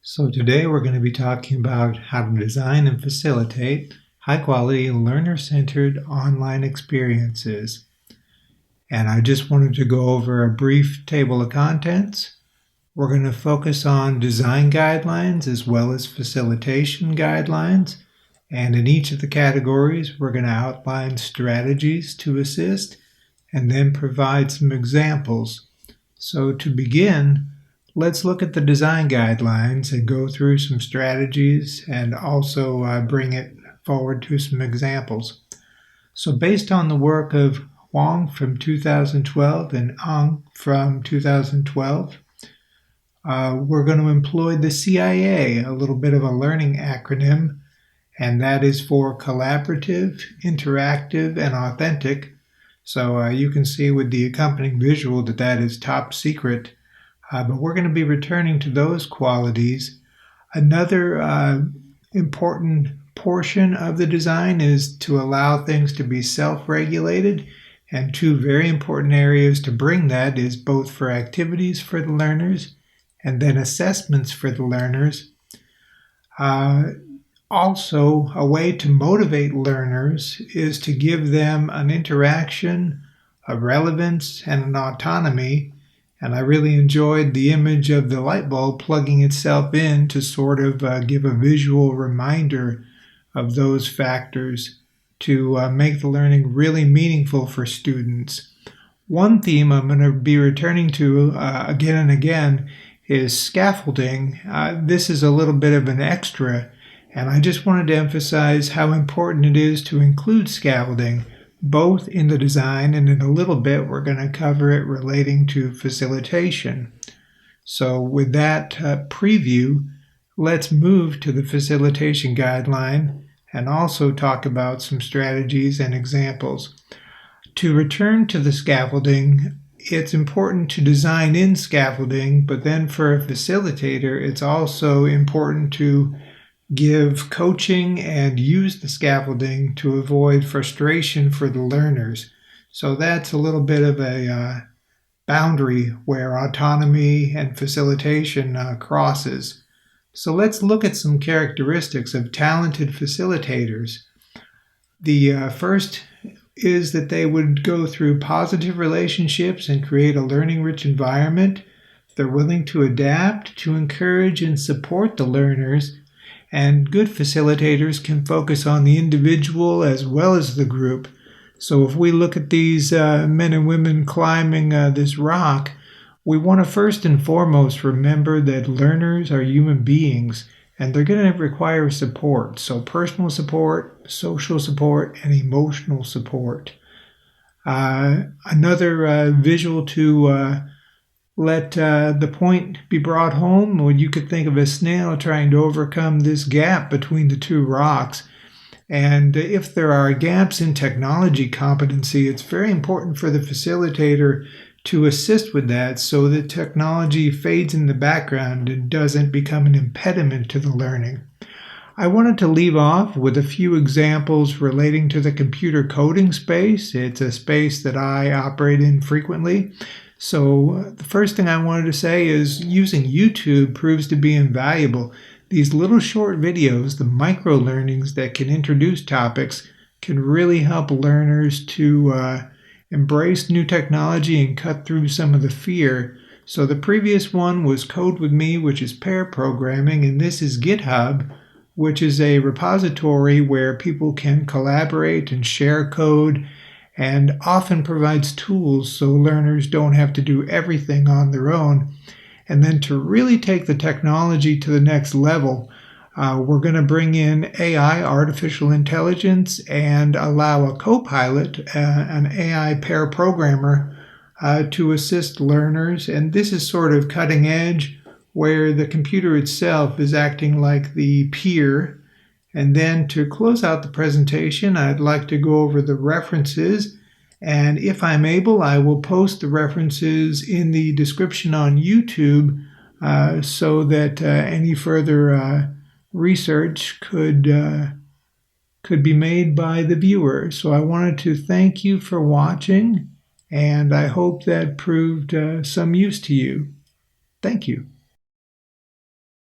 So today we're going to be talking about how to design and facilitate high-quality, learner-centered online experiences. And I just wanted to go over a brief table of contents. We're going to focus on design guidelines as well as facilitation guidelines. And in each of the categories, we're going to outline strategies to assist and then provide some examples. So to begin, let's look at the design guidelines and go through some strategies and also bring it forward to some examples. So based on the work of Wang from 2012 and Ang from 2012, we're going to employ the CIA, a little bit of a learning acronym, and that is for collaborative, interactive, and authentic. So you can see with the accompanying visual that is top secret. But we're going to be returning to those qualities. Another important portion of the design is to allow things to be self-regulated. And two very important areas to bring that is both for activities for the learners and then assessments for the learners. Also, a way to motivate learners is to give them an interaction, a relevance, and an autonomy. And I really enjoyed the image of the light bulb plugging itself in to sort of give a visual reminder of those factors to make the learning really meaningful for students. One theme I'm going to be returning to again and again is scaffolding. This is a little bit of an extra, and I just wanted to emphasize how important it is to include scaffolding both in the design, and in a little bit we're going to cover it relating to facilitation. So with that preview, let's move to the facilitation guideline and also talk about some strategies and examples. To return to the scaffolding, it's important to design in scaffolding, but then for a facilitator, it's also important to give coaching and use the scaffolding to avoid frustration for the learners. So that's a little bit of a boundary where autonomy and facilitation crosses. So let's look at some characteristics of talented facilitators. The first is that they would go through positive relationships and create a learning-rich environment. They're willing to adapt, to encourage and support the learners. And good facilitators can focus on the individual as well as the group. So if we look at these men and women climbing this rock, we want to first and foremost remember that learners are human beings and they're going to require support. So personal support, social support, and emotional support. Another visual to let the point be brought home, or you could think of a snail trying to overcome this gap between the two rocks. And if there are gaps in technology competency, it's very important for the facilitator to assist with that so that technology fades in the background and doesn't become an impediment to the learning. I wanted to leave off with a few examples relating to the computer coding space. It's a space that I operate in frequently. So the first thing I wanted to say is using YouTube proves to be invaluable. These little short videos, the micro learnings that can introduce topics, can really help learners to embrace new technology and cut through some of the fear. So the previous one was Code With Me, which is pair programming, and this is GitHub, which is a repository where people can collaborate and share code, and often provides tools so learners don't have to do everything on their own. And then to really take the technology to the next level, we're going to bring in AI, artificial intelligence, and allow a co-pilot, an AI pair programmer, to assist learners. And this is sort of cutting edge, where the computer itself is acting like the peer. And then to close out the presentation, I'd like to go over the references. And if I'm able, I will post the references in the description on YouTube so that any further research could be made by the viewer. So I wanted to thank you for watching, and I hope that proved some use to you. Thank you.